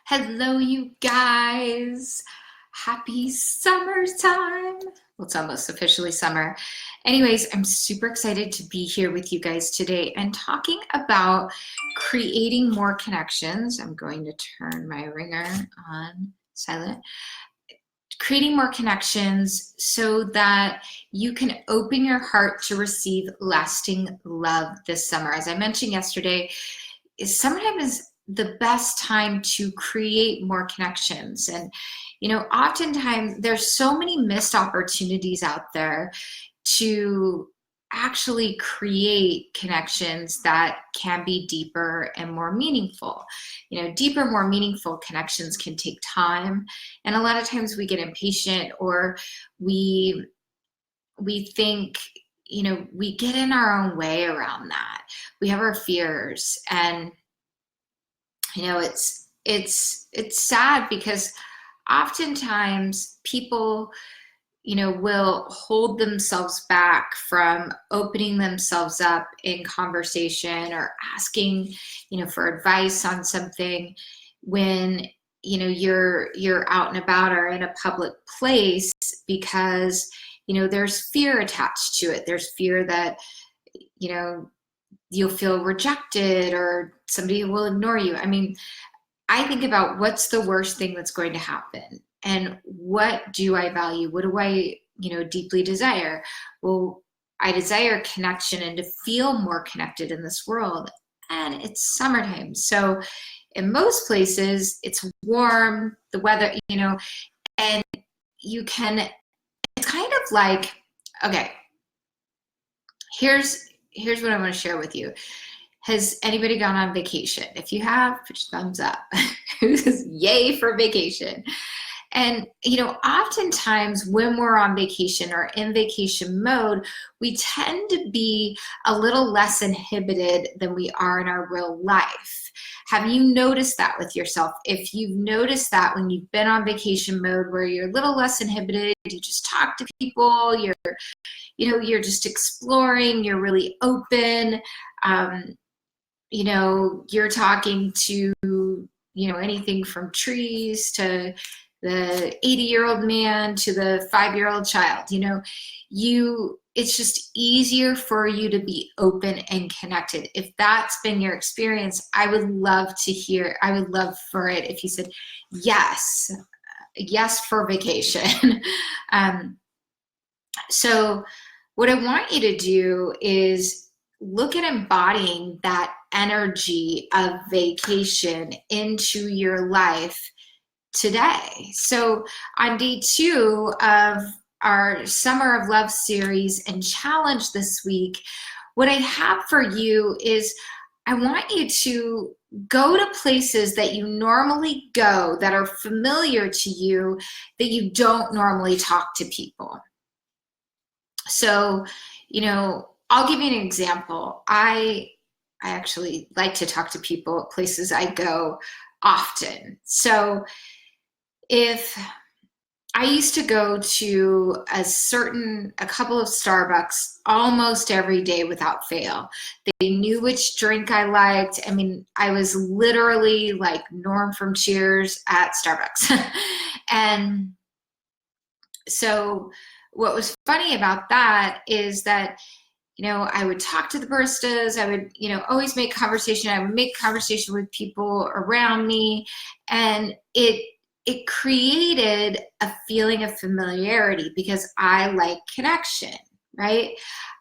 Hello, you guys. Happy summertime. Well, it's almost officially summer. Anyways, I'm super excited to be here with you guys today and talking about creating more connections. I'm going to turn my ringer on silent. Creating more connections so that you can open your heart to receive lasting love this summer. As I mentioned yesterday, summertime is the best time to create more connections. And, oftentimes there's so many missed opportunities out there to actually create connections that can be deeper and more meaningful. Deeper, more meaningful connections can take time. And a lot of times we get impatient, or we think, we get in our own way around that. We have our fears, and it's sad because oftentimes people will hold themselves back from opening themselves up in conversation or asking for advice on something when you're out and about or in a public place, because there's fear attached to it. There's fear that you'll feel rejected or somebody will ignore you. I think about what's the worst thing that's going to happen, and what do I value? What do I, deeply desire? Well, I desire connection and to feel more connected in this world. And it's summertime. So in most places it's warm, the weather, and it's kind of like, okay, here's what I want to share with you. Has anybody gone on vacation? If you have, put your thumbs up. Yay for vacation. And, oftentimes when we're on vacation or in vacation mode, we tend to be a little less inhibited than we are in our real life. Have you noticed that with yourself? If you've noticed that when you've been on vacation mode where you're a little less inhibited, you just talk to people, you're just exploring, you're really open, you're talking to, anything from trees to the 80-year-old man to the 5-year-old child. It's just easier for you to be open and connected. If that's been your experience, I would love for it if you said yes for vacation. So what I want you to do is look at embodying that energy of vacation into your life today. So on day 2 of our Summer of Love series and challenge this week, what I have for you is I want you to go to places that you normally go, that are familiar to you, that you don't normally talk to people. So, I'll give you an example. I actually like to talk to people at places I go often. So if I used to go to a couple of Starbucks almost every day without fail. They knew which drink I liked. I was literally like Norm from Cheers at Starbucks. And so what was funny about that is that, I would talk to the baristas. I would, always make conversation. I would make conversation with people around me. And it created a feeling of familiarity because I like connection, right?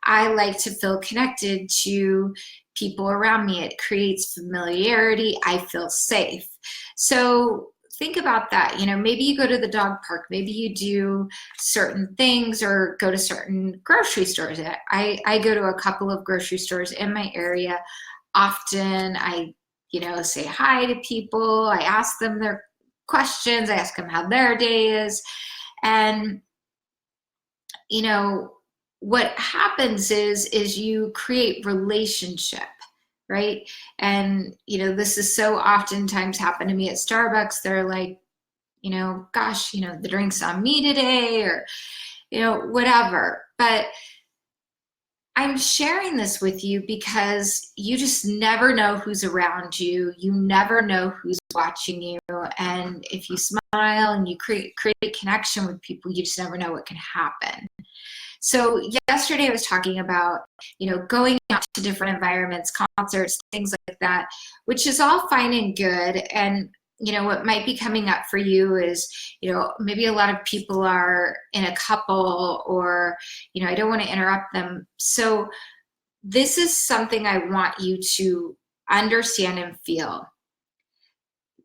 I like to feel connected to people around me. It creates familiarity. I feel safe. So think about that. Maybe you go to the dog park, maybe you do certain things or go to certain grocery stores. I go to a couple of grocery stores in my area often. I, say hi to people. I ask them their questions. I ask them how their day is. And, what happens is you create relationship, right? And, this is so oftentimes happened to me at Starbucks. They're like, gosh, the drink's on me today, or, whatever. But I'm sharing this with you because you just never know who's around you. You never know who's watching you. And if you smile and you create connection with people, you just never know what can happen. So yesterday I was talking about, going out to different environments, concerts, things like that, which is all fine and good. And, what might be coming up for you is, maybe a lot of people are in a couple, or, I don't want to interrupt them. So this is something I want you to understand and feel.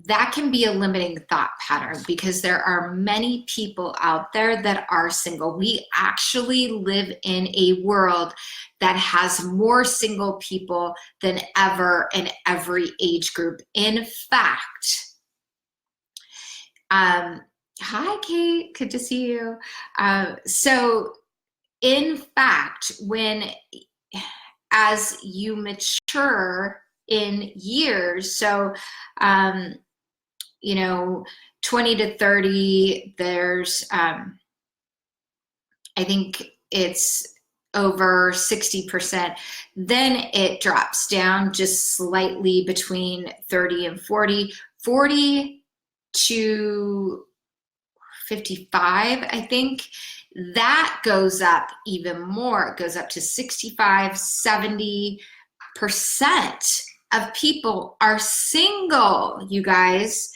That can be a limiting thought pattern, because there are many people out there that are single. We actually live in a world that has more single people than ever in every age group. In fact, hi Kate, good to see you. So in fact, as you mature in years, so 20 to 30, there's, I think it's over 60%. Then it drops down just slightly between 30 and 40, 40 to 55, I think. That goes up even more. It goes up to 65, 70% of people are single, you guys.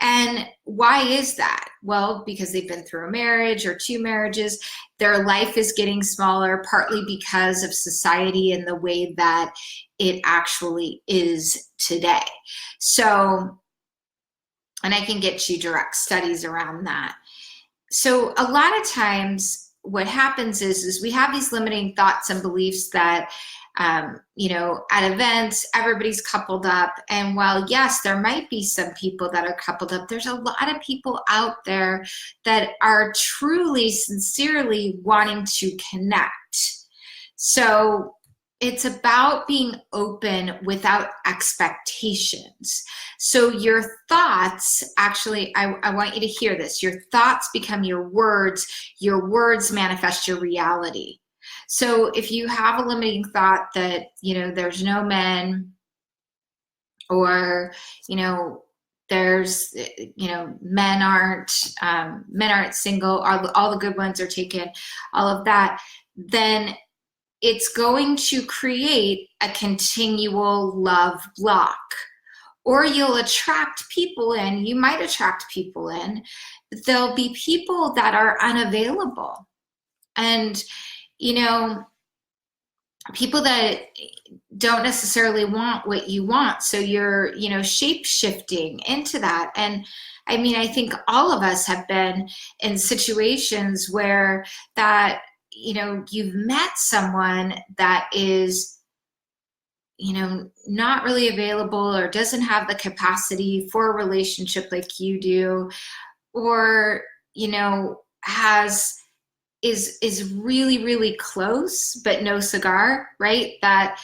And why is that? Well, because they've been through a marriage or two marriages. Their life is getting smaller, partly because of society and the way that it actually is today. So, and I can get you direct studies around that. So a lot of times what happens is we have these limiting thoughts and beliefs that, at events, everybody's coupled up. And while, yes, there might be some people that are coupled up, there's a lot of people out there that are truly, sincerely wanting to connect. So it's about being open without expectations. So your thoughts, actually, I want you to hear this. Your thoughts become your words manifest your reality. So if you have a limiting thought that, there's no men, or, there's, men aren't single, all the good ones are taken, all of that, then it's going to create a continual love block. Or you'll attract people in, you might attract people in, but there'll be people that are unavailable. And, people that don't necessarily want what you want. So you're, shape-shifting into that. And I mean, I think all of us have been in situations where that, you've met someone that is, not really available, or doesn't have the capacity for a relationship like you do, or, is really, really close, but no cigar, right? That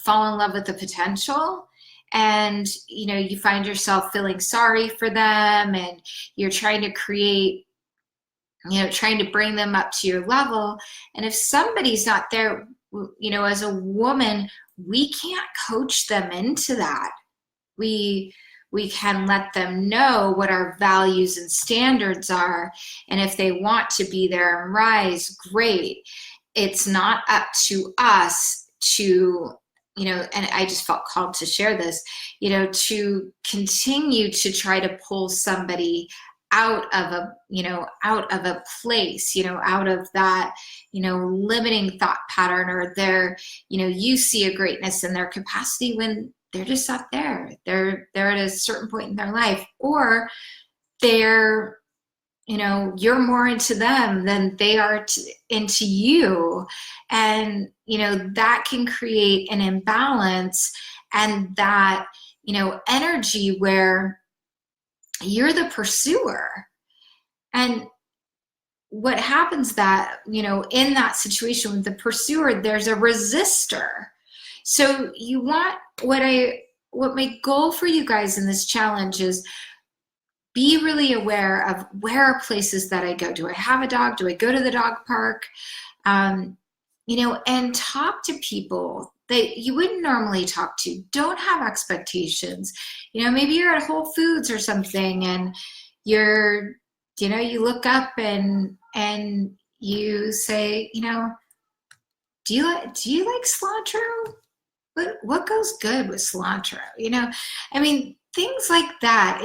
fall in love with the potential. And, you find yourself feeling sorry for them, and you're trying to create, trying to bring them up to your level. And if somebody's not there, as a woman, we can't coach them into that. We can let them know what our values and standards are. And if they want to be there and rise, great. It's not up to us to, and I just felt called to share this, to continue to try to pull somebody out of a place, out of that, limiting thought pattern, or their, you see a greatness in their capacity when they're just not there. They're at a certain point in their life, or they're, you're more into them than they are into you. And, that can create an imbalance, and that, energy where you're the pursuer. And what happens that, in that situation with the pursuer, there's a resistor. So you want, what my goal for you guys in this challenge is, be really aware of where are places that I go. Do I have a dog? Do I go to the dog park? And talk to people that you wouldn't normally talk to. Don't have expectations. Maybe you're at Whole Foods or something, and you're, you look up and you say, do you like cilantro? What goes good with cilantro? Things like that.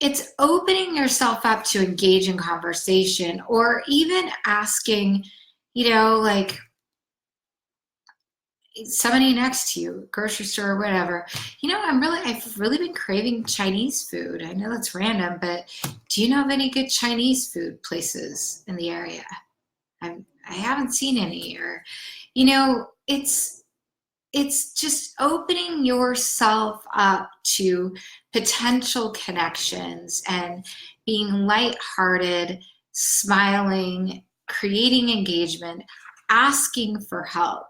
It's opening yourself up to engage in conversation, or even asking, like somebody next to you, grocery store or whatever, I've really been craving Chinese food. I know that's random, but do you know of any good Chinese food places in the area? I haven't seen any. Or, it's just opening yourself up to potential connections and being lighthearted, smiling, creating engagement, asking for help.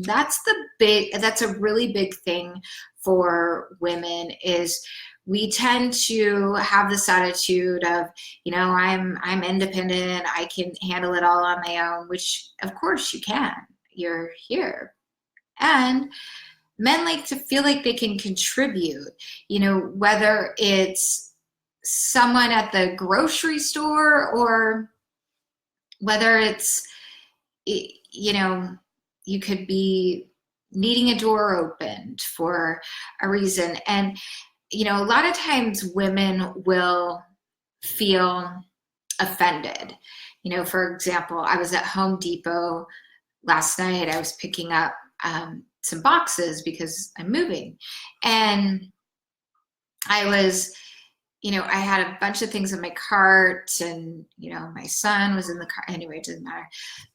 That's a really big thing for women, is we tend to have this attitude of, I'm independent, I can handle it all on my own, which of course you can. You're here. And men like to feel like they can contribute, whether it's someone at the grocery store, or whether it's, you could be needing a door opened for a reason. And, a lot of times women will feel offended. For example, I was at Home Depot last night. I was picking up some boxes because I'm moving. And I was, I had a bunch of things in my cart, and, my son was in the car. Anyway, it doesn't matter.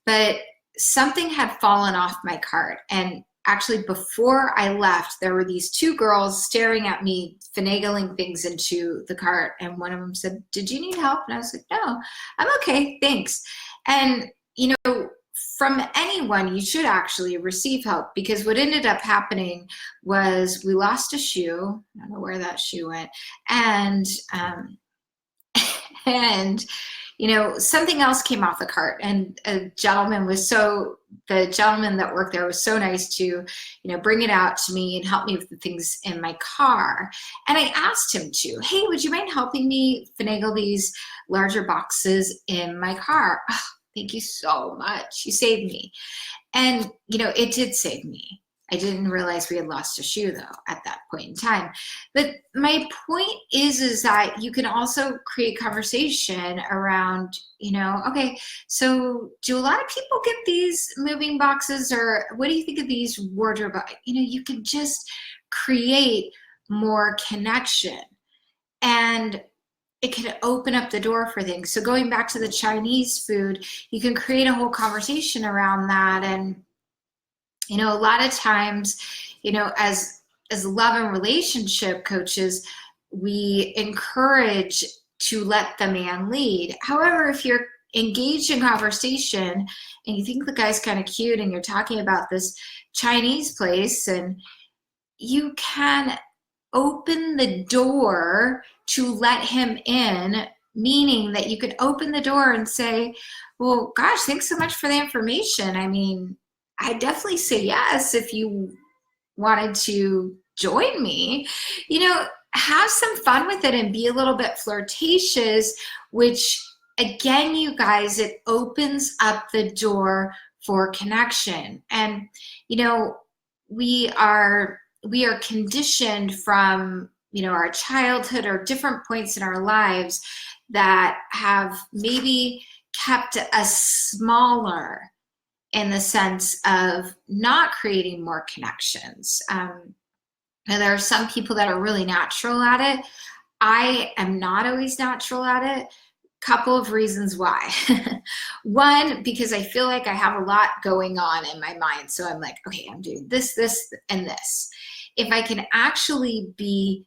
But something had fallen off my cart. And actually, before I left, there were these two girls staring at me, finagling things into the cart. And one of them said, "Did you need help?" And I was like, "No, I'm okay, thanks." And, from anyone, you should actually receive help, because what ended up happening was we lost a shoe. I don't know where that shoe went. And, something else came off the cart, and the gentleman that worked there was so nice to, bring it out to me and help me with the things in my car. And I asked him to, "Hey, would you mind helping me finagle these larger boxes in my car?" "Oh, thank you so much. You saved me." And, it did save me. I didn't realize we had lost a shoe, though, at that point in time. But my point is that you can also create conversation around, okay, so do a lot of people get these moving boxes, or what do you think of these wardrobe? You can just create more connection, and it can open up the door for things. So going back to the Chinese food, you can create a whole conversation around that. And, a lot of times, as love and relationship coaches, we encourage to let the man lead. However, if you're engaged in conversation and you think the guy's kind of cute, and you're talking about this Chinese place, and you can open the door to let him in, meaning that you could open the door and say, "Well, gosh, thanks so much for the information. I definitely say yes if you wanted to join me." Have some fun with it and be a little bit flirtatious, which, again, you guys, it opens up the door for connection. And, we are conditioned from, our childhood or different points in our lives that have maybe kept us smaller, in the sense of not creating more connections. And there are some people that are really natural at it. I am not always natural at it. Couple of reasons why. One, because I feel like I have a lot going on in my mind. So I'm like, okay, I'm doing this, this, and this. If I can actually be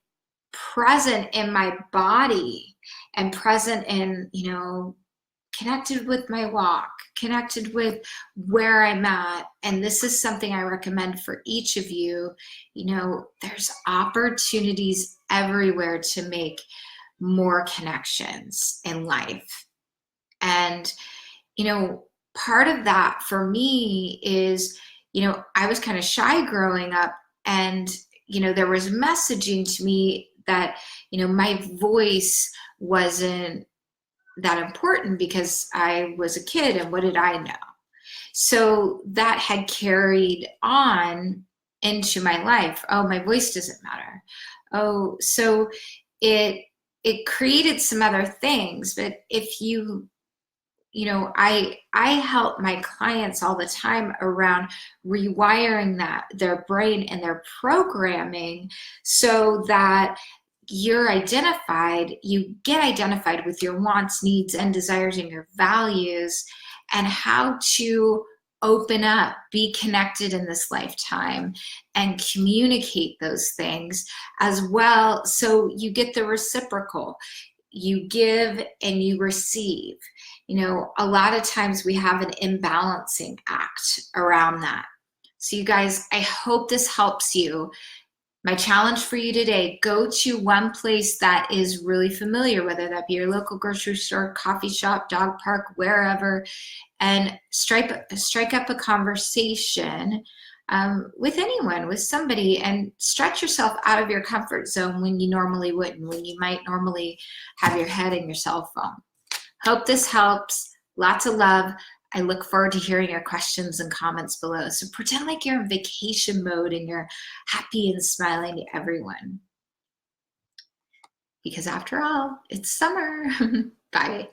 present in my body, and present in, connected with my walk, connected with where I'm at, and this is something I recommend for each of you, there's opportunities everywhere to make more connections in life. And, part of that for me is, I was kind of shy growing up, and, there was messaging to me that, my voice wasn't that important because I was a kid and what did I know? So that had carried on into my life. Oh, my voice doesn't matter. Oh, so it it created some other things. But if I help my clients all the time around rewiring their brain and their programming so that you get identified with your wants, needs, and desires and your values, and how to open up, be connected in this lifetime, and communicate those things as well. So you get the reciprocal. You give and you receive. A lot of times we have an imbalancing act around that. So, you guys, I hope this helps you. My challenge for you today, go to one place that is really familiar, whether that be your local grocery store, coffee shop, dog park, wherever, and strike up a conversation with anyone, with somebody, and stretch yourself out of your comfort zone when you normally wouldn't, when you might normally have your head in your cell phone. Hope this helps. Lots of love. I look forward to hearing your questions and comments below. So pretend like you're in vacation mode and you're happy and smiling to everyone. Because after all, it's summer. Bye.